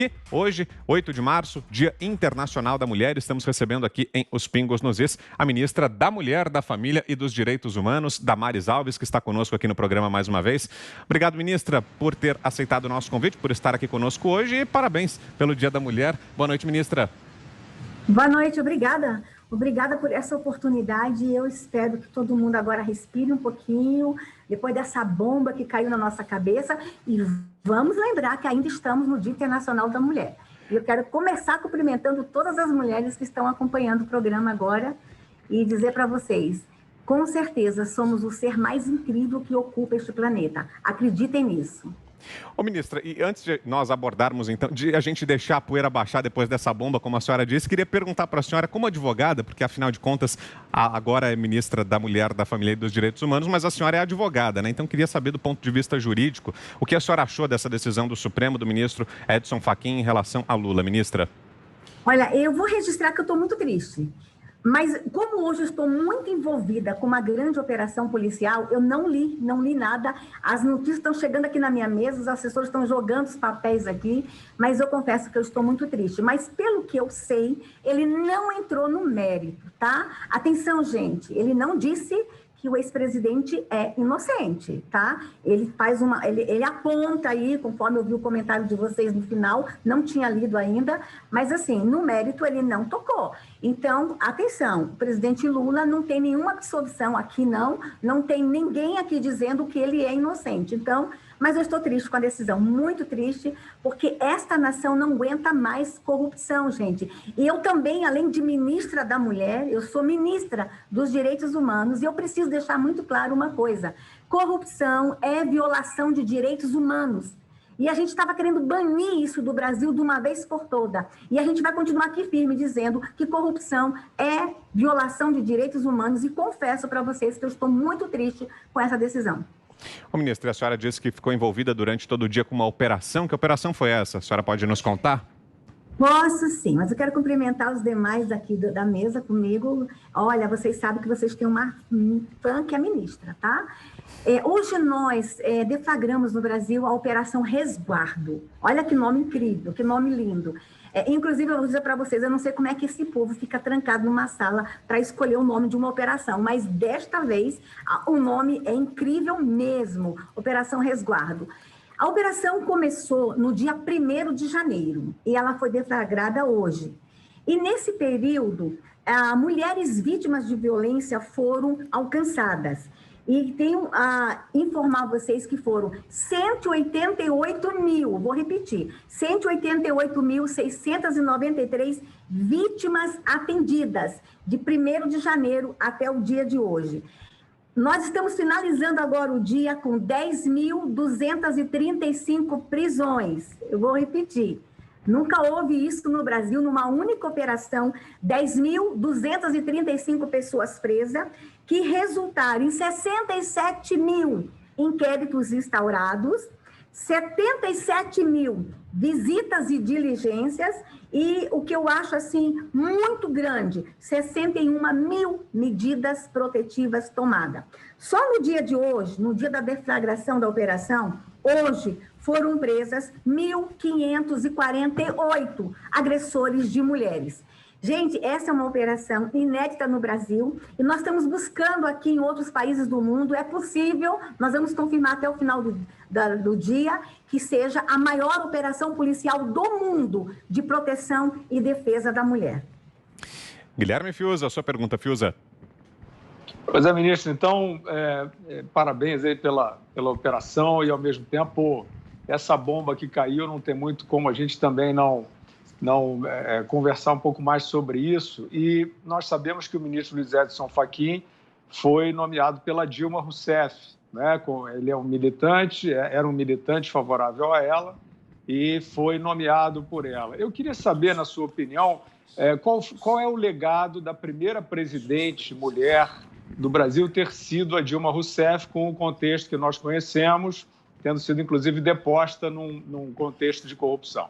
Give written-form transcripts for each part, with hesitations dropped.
E hoje, 8 de março, Dia Internacional da Mulher, estamos recebendo aqui em Os Pingos nos Is a ministra da Mulher, da Família e dos Direitos Humanos, Damares Alves, que está conosco aqui no programa mais uma vez. Obrigado, ministra, por ter aceitado o nosso convite, por estar aqui conosco hoje e parabéns pelo Dia da Mulher. Boa noite, ministra. Boa noite, obrigada. Obrigada por essa oportunidade. Eu espero que todo mundo agora respire um pouquinho, depois dessa bomba que caiu na nossa cabeça, e vamos lembrar que ainda estamos no Dia Internacional da Mulher. E eu quero começar cumprimentando todas as mulheres que estão acompanhando o programa agora e dizer para vocês, com certeza somos o ser mais incrível que ocupa este planeta. Acreditem nisso. Ô, ministra, e antes de nós abordarmos, então, de a gente deixar a poeira baixar depois dessa bomba, como a senhora disse, queria perguntar para a senhora, como advogada, porque afinal de contas, agora é ministra da Mulher, da Família e dos Direitos Humanos, mas a senhora é advogada, né? Então queria saber do ponto de vista jurídico, o que a senhora achou dessa decisão do Supremo, do ministro Edson Fachin, em relação a Lula, ministra? Olha, eu vou registrar que eu estou muito triste. Mas como hoje eu estou muito envolvida com uma grande operação policial, eu não li nada. As notícias estão chegando aqui na minha mesa, os assessores estão jogando os papéis aqui, mas eu confesso que eu estou muito triste. Mas pelo que eu sei, ele não entrou no mérito, tá? Atenção, gente, ele não disse que o ex-presidente é inocente, tá? Ele ele aponta aí, conforme eu vi o comentário de vocês no final, não tinha lido ainda, mas assim, no mérito ele não tocou. Então, atenção, o presidente Lula não tem nenhuma absolvição aqui, não tem ninguém aqui dizendo que ele é inocente. Então, mas eu estou triste com a decisão, muito triste, porque esta nação não aguenta mais corrupção, gente. E eu também, além de ministra da Mulher, eu sou ministra dos Direitos Humanos, e eu preciso deixar muito claro uma coisa: corrupção é violação de direitos humanos. E a gente estava querendo banir isso do Brasil de uma vez por toda. E a gente vai continuar aqui firme dizendo que corrupção é violação de direitos humanos, e confesso para vocês que eu estou muito triste com essa decisão. Ô, ministra, a senhora disse que ficou envolvida durante todo o dia com uma operação. Que operação foi essa? A senhora pode nos contar? Posso sim, mas eu quero cumprimentar os demais aqui da mesa comigo. Olha, vocês sabem que vocês têm uma fã que é ministra, tá? Hoje nós deflagramos no Brasil a Operação Resguardo. Olha que nome incrível, que nome lindo. Inclusive, eu vou dizer para vocês, eu não sei como é que esse povo fica trancado numa sala para escolher o nome de uma operação, mas desta vez o nome é incrível mesmo, Operação Resguardo. A operação começou no dia 1º de janeiro e ela foi deflagrada hoje. E nesse período, mulheres vítimas de violência foram alcançadas. E tenho a informar vocês que foram 188 mil, vou repetir, 188.693 vítimas atendidas de 1º de janeiro até o dia de hoje. Nós estamos finalizando agora o dia com 10.235 prisões. Eu vou repetir. Nunca houve isso no Brasil, numa única operação, 10.235 pessoas presas, que resultaram em 67 mil inquéritos instaurados, 77 mil visitas e diligências, e o que eu acho assim muito grande, 61 mil medidas protetivas tomadas. Só no dia de hoje, no dia da deflagração da operação, hoje foram presas 1.548 agressores de mulheres. Gente, essa é uma operação inédita no Brasil e nós estamos buscando aqui em outros países do mundo. É possível, nós vamos confirmar até o final do dia, que seja a maior operação policial do mundo de proteção e defesa da mulher. Guilherme Fiuza, a sua pergunta, Fiuza. Pois é, ministro, então, parabéns aí pela operação e, ao mesmo tempo, essa bomba que caiu, não tem muito como a gente também não conversar um pouco mais sobre isso. E nós sabemos que o ministro Luiz Edson Fachin foi nomeado pela Dilma Rousseff, né? Ele é um militante, era um militante favorável a ela e foi nomeado por ela. Eu queria saber, na sua opinião, qual é o legado da primeira presidente mulher do Brasil ter sido a Dilma Rousseff, com o contexto que nós conhecemos, tendo sido, inclusive, deposta num contexto de corrupção.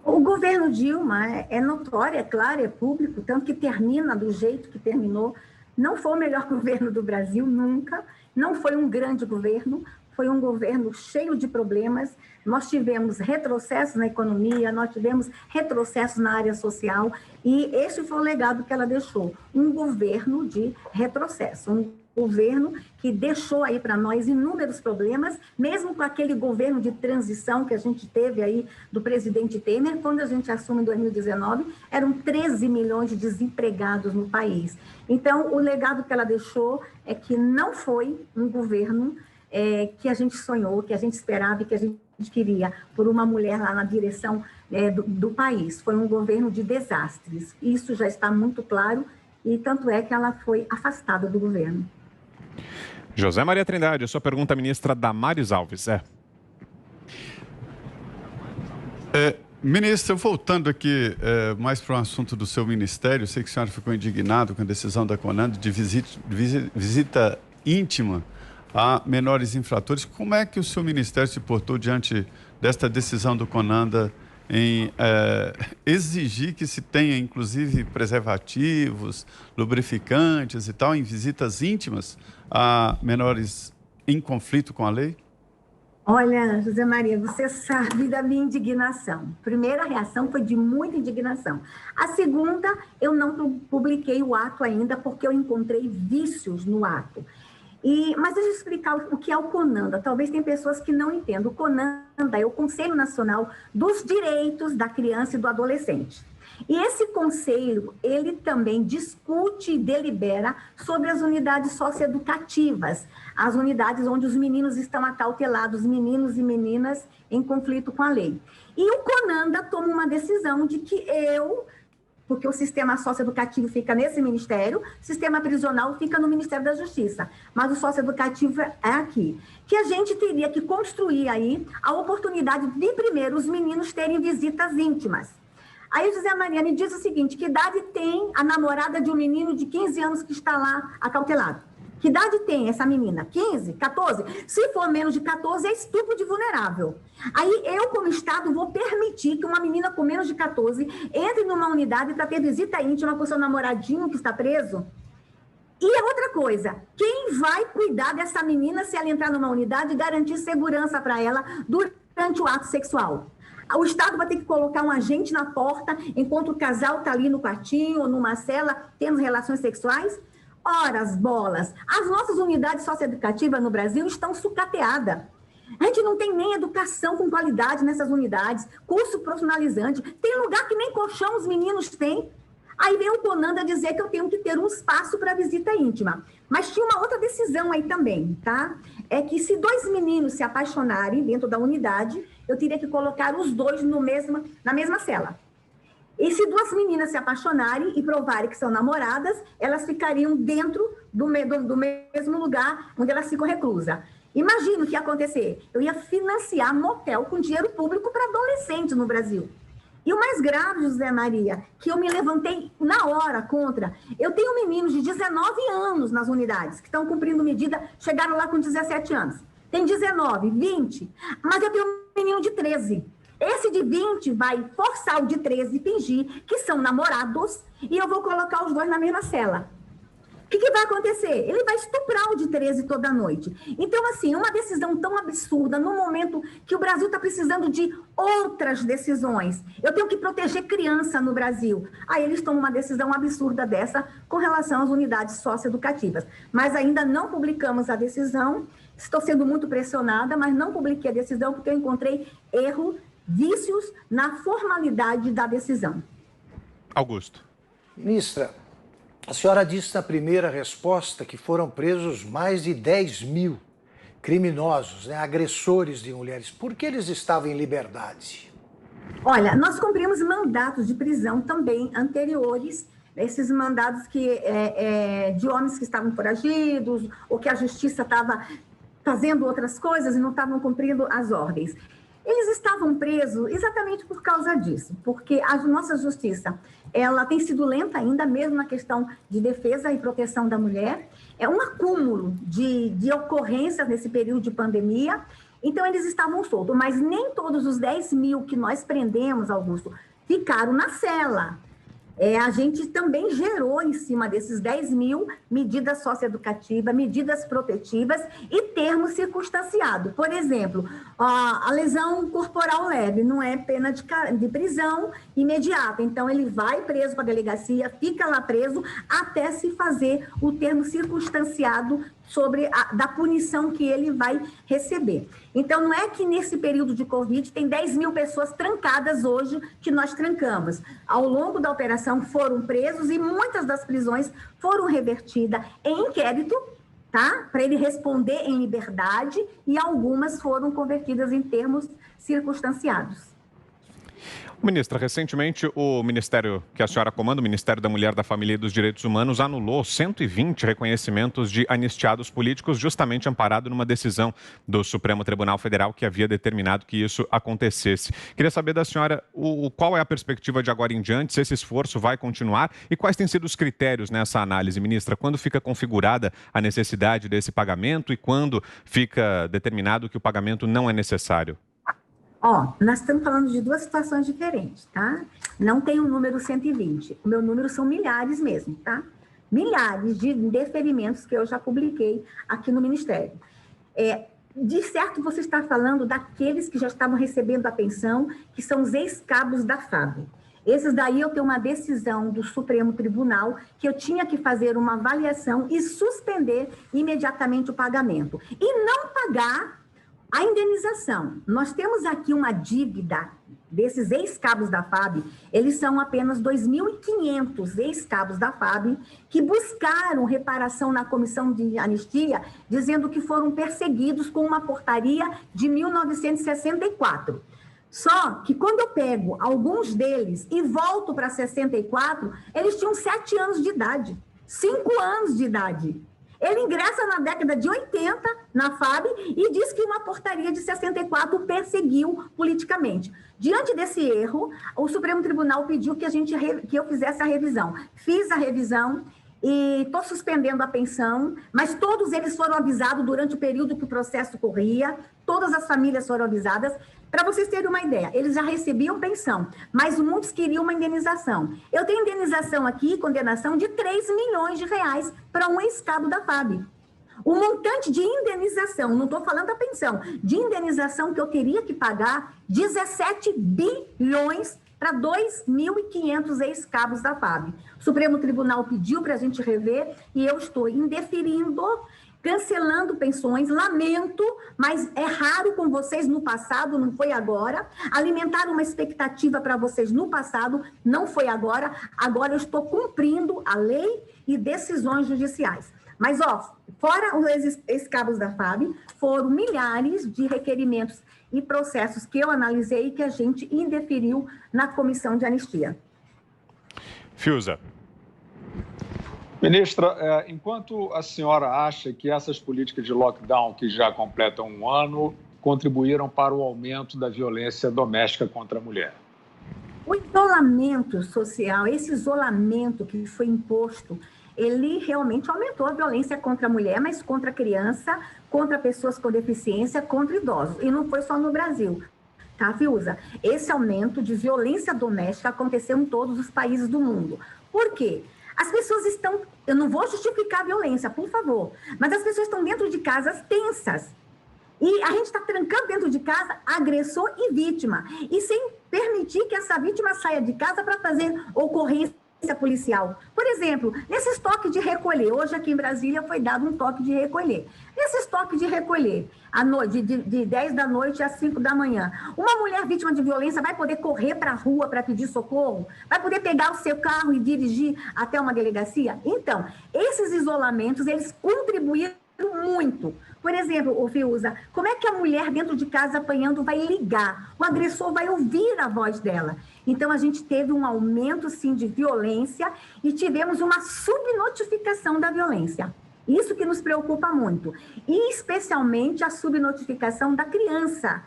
O governo Dilma é notório, é claro, é público, tanto que termina do jeito que terminou. Não foi o melhor governo do Brasil, nunca. Não foi um grande governo, foi um governo cheio de problemas. Nós tivemos retrocessos na economia, nós tivemos retrocessos na área social, e esse foi o legado que ela deixou, um governo de retrocesso, um governo que deixou aí para nós inúmeros problemas, mesmo com aquele governo de transição que a gente teve aí do presidente Temer. Quando a gente assume em 2019, eram 13 milhões de desempregados no país. Então, o legado que ela deixou é que não foi um governo que a gente sonhou, que a gente esperava e que a gente queria, por uma mulher lá na direção do país. Foi um governo de desastres. Isso já está muito claro, e tanto é que ela foi afastada do governo. José Maria Trindade, a sua pergunta à ministra Damares Alves. Ministra, voltando aqui mais para um assunto do seu ministério, eu sei que a senhora ficou indignado com a decisão da Conanda de visita íntima a menores infratores. Como é que o seu ministério se portou diante desta decisão do Conanda em exigir que se tenha, inclusive, preservativos, lubrificantes e tal, em visitas íntimas a menores em conflito com a lei? Olha, José Maria, você sabe da minha indignação. Primeira reação foi de muita indignação. A segunda, eu não publiquei o ato ainda porque eu encontrei vícios no ato. Mas deixa eu explicar o que é o CONANDA. Talvez tem pessoas que não entendam. O CONANDA é o Conselho Nacional dos Direitos da Criança e do Adolescente. E esse conselho, ele também discute e delibera sobre as unidades socioeducativas, as unidades onde os meninos estão acautelados, meninos e meninas em conflito com a lei. E o CONANDA toma uma decisão de que porque o sistema socioeducativo fica nesse ministério, o sistema prisional fica no Ministério da Justiça, mas o socioeducativo é aqui, que a gente teria que construir aí a oportunidade de, primeiro, os meninos terem visitas íntimas. Aí José Maria me diz o seguinte: que idade tem a namorada de um menino de 15 anos que está lá acautelado? Que idade tem essa menina? 15? 14? Se for menos de 14, é estupro de vulnerável. Aí eu, como Estado, vou permitir que uma menina com menos de 14 entre numa unidade para ter visita íntima com seu namoradinho que está preso? E a outra coisa, quem vai cuidar dessa menina se ela entrar numa unidade e garantir segurança para ela durante o ato sexual? O Estado vai ter que colocar um agente na porta enquanto o casal está ali no quartinho ou numa cela tendo relações sexuais? Ora, as bolas! As nossas unidades socioeducativas no Brasil estão sucateadas. A gente não tem nem educação com qualidade nessas unidades, curso profissionalizante. Tem lugar que nem colchão os meninos têm. Aí vem o CONANDA dizer que eu tenho que ter um espaço para visita íntima. Mas tinha uma outra decisão aí também, tá? É que se dois meninos se apaixonarem dentro da unidade, eu teria que colocar os dois na mesma cela. E se duas meninas se apaixonarem e provarem que são namoradas, elas ficariam dentro do mesmo lugar onde elas ficam reclusas. Imagina o que ia acontecer. Eu ia financiar motel com dinheiro público para adolescentes no Brasil. E o mais grave, José Maria, que eu me levantei na hora contra, eu tenho meninos de 19 anos nas unidades, que estão cumprindo medida, chegaram lá com 17 anos. Tem 19, 20, mas eu tenho um menino de 13. Esse de 20 vai forçar o de 13 fingir que são namorados e eu vou colocar os dois na mesma cela. O que vai acontecer? Ele vai estuprar o de 13 toda noite. Então, assim, uma decisão tão absurda, no momento que o Brasil está precisando de outras decisões. Eu tenho que proteger criança no Brasil. Aí eles tomam uma decisão absurda dessa com relação às unidades socioeducativas. Mas ainda não publicamos a decisão. Estou sendo muito pressionada, mas não publiquei a decisão porque eu encontrei vícios na formalidade da decisão. Augusto. Ministra, a senhora disse na primeira resposta que foram presos mais de 10 mil criminosos, agressores de mulheres. Por que eles estavam em liberdade? Olha, nós cumprimos mandatos de prisão também anteriores, esses mandados de homens que estavam foragidos ou que a justiça estava fazendo outras coisas e não estavam cumprindo as ordens. Eles estavam presos exatamente por causa disso, porque a nossa justiça, ela tem sido lenta ainda, mesmo na questão de defesa e proteção da mulher. É um acúmulo de ocorrências nesse período de pandemia, então eles estavam soltos, mas nem todos os 10 mil que nós prendemos, Augusto, ficaram na cela. A gente também gerou, em cima desses 10 mil, medidas socioeducativas, medidas protetivas e termo circunstanciado. Por exemplo, a lesão corporal leve não é pena de prisão imediata. Então, ele vai preso para a delegacia, fica lá preso, até se fazer o termo circunstanciado da punição que ele vai receber. Então, não é que nesse período de Covid tem 10 mil pessoas trancadas hoje que nós trancamos. Ao longo da operação foram presos e muitas das prisões foram revertidas em inquérito, tá? Para ele responder em liberdade, e algumas foram convertidas em termos circunstanciados. Ministra, recentemente o ministério que a senhora comanda, o Ministério da Mulher, da Família e dos Direitos Humanos, anulou 120 reconhecimentos de anistiados políticos, justamente amparado numa decisão do Supremo Tribunal Federal que havia determinado que isso acontecesse. Queria saber da senhora qual é a perspectiva de agora em diante, se esse esforço vai continuar e quais têm sido os critérios nessa análise, ministra? Quando fica configurada a necessidade desse pagamento e quando fica determinado que o pagamento não é necessário? Nós estamos falando de duas situações diferentes, tá? Não tem o número 120. O meu número são milhares mesmo, tá? Milhares de deferimentos que eu já publiquei aqui no Ministério. De certo, você está falando daqueles que já estavam recebendo a pensão, que são os ex-cabos da FAB. Esses daí eu tenho uma decisão do Supremo Tribunal que eu tinha que fazer uma avaliação e suspender imediatamente o pagamento. E não pagar a indenização. Nós temos aqui uma dívida desses ex-cabos da FAB, eles são apenas 2.500 ex-cabos da FAB que buscaram reparação na comissão de anistia, dizendo que foram perseguidos com uma portaria de 1964. Só que quando eu pego alguns deles e volto para 64, eles tinham 7 anos de idade, 5 anos de idade. Ele ingressa na década de 80 na FAB e diz que uma portaria de 64 o perseguiu politicamente. Diante desse erro, o Supremo Tribunal pediu que eu fizesse a revisão. Fiz a revisão e estou suspendendo a pensão, mas todos eles foram avisados durante o período que o processo corria, todas as famílias foram avisadas. Para vocês terem uma ideia, eles já recebiam pensão, mas muitos queriam uma indenização. Eu tenho indenização aqui, condenação de 3 milhões de reais para um ex-cabo da FAB. O montante de indenização, não estou falando da pensão, de indenização que eu teria que pagar, 17 bilhões para 2.500 ex-cabos da FAB. O Supremo Tribunal pediu para a gente rever e eu estou indeferindo, cancelando pensões, lamento, mas é raro com vocês no passado, não foi agora. Alimentaram uma expectativa para vocês no passado, não foi agora. Agora eu estou cumprindo a lei e decisões judiciais. Mas, fora os ex-cabos da FAB, foram milhares de requerimentos e processos que eu analisei e que a gente indeferiu na comissão de anistia. Fiuza. Ministra, enquanto a senhora acha que essas políticas de lockdown, que já completam 1 ano, contribuíram para o aumento da violência doméstica contra a mulher? O isolamento social, esse isolamento que foi imposto, ele realmente aumentou a violência contra a mulher, mas contra a criança, contra pessoas com deficiência, contra idosos. E não foi só no Brasil, tá, Fiuza? Esse aumento de violência doméstica aconteceu em todos os países do mundo. Por quê? As pessoas estão... Eu não vou justificar a violência, por favor, mas as pessoas estão dentro de casas tensas. E a gente está trancando dentro de casa agressor e vítima. E sem permitir que essa vítima saia de casa para fazer ocorrência policial. Por exemplo, nesse toque de recolher, hoje aqui em Brasília foi dado um toque de recolher. Nesse toque de recolher, à noite, de 10 da noite às 5 da manhã, uma mulher vítima de violência vai poder correr para a rua para pedir socorro? Vai poder pegar o seu carro e dirigir até uma delegacia? Então, esses isolamentos, eles contribuíram muito. Por exemplo, Fiuza, como é que a mulher dentro de casa apanhando vai ligar? O agressor vai ouvir a voz dela. Então, a gente teve um aumento, sim, de violência e tivemos uma subnotificação da violência. Isso que nos preocupa muito. E, especialmente, a subnotificação da criança.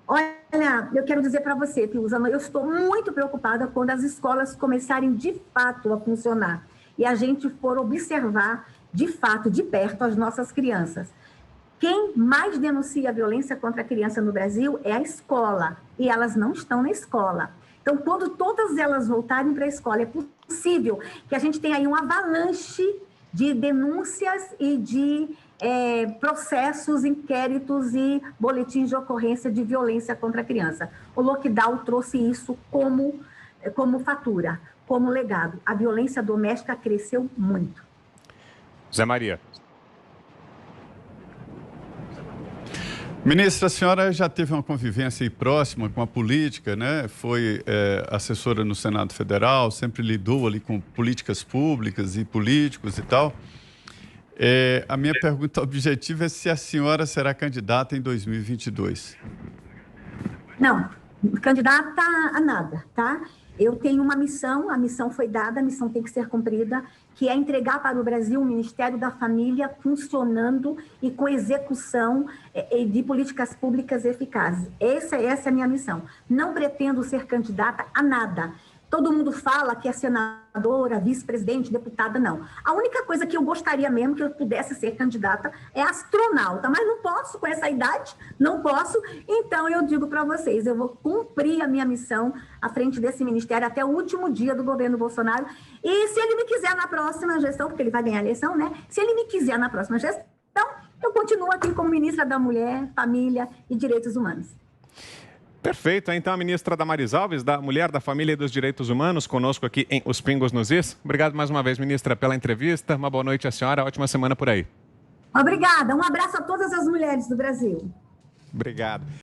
Olha, eu quero dizer para você, Fiuza, eu estou muito preocupada quando as escolas começarem, de fato, a funcionar. E a gente for observar, de fato, de perto, as nossas crianças. Quem mais denuncia a violência contra a criança no Brasil é a escola, e elas não estão na escola. Então, quando todas elas voltarem para a escola, é possível que a gente tenha aí um avalanche de denúncias e de processos, inquéritos e boletins de ocorrência de violência contra a criança. O lockdown trouxe isso como fatura, como legado. A violência doméstica cresceu muito. Zé Maria. Ministra, a senhora já teve uma convivência aí próxima com a política, né? Foi assessora no Senado Federal, sempre lidou ali com políticas públicas e políticos e tal. A minha pergunta objetiva é se a senhora será candidata em 2022. Não, candidata a nada, tá? Eu tenho uma missão, a missão foi dada, a missão tem que ser cumprida, que é entregar para o Brasil o Ministério da Família funcionando e com execução de políticas públicas eficazes. Essa é a minha missão. Não pretendo ser candidata a nada. Todo mundo fala que é senadora, vice-presidente, deputada, não. A única coisa que eu gostaria mesmo que eu pudesse ser candidata é astronauta, mas não posso com essa idade, não posso. Então, eu digo para vocês, eu vou cumprir a minha missão à frente desse ministério até o último dia do governo Bolsonaro. E se ele me quiser na próxima gestão, porque ele vai ganhar a eleição, né? Se ele me quiser na próxima gestão, eu continuo aqui como ministra da Mulher, Família e Direitos Humanos. Perfeito. Então, a ministra Damares Alves, da Mulher, da Família e dos Direitos Humanos, conosco aqui em Os Pingos nos Is. Obrigado mais uma vez, ministra, pela entrevista. Uma boa noite à senhora. Ótima semana por aí. Obrigada. Um abraço a todas as mulheres do Brasil. Obrigado.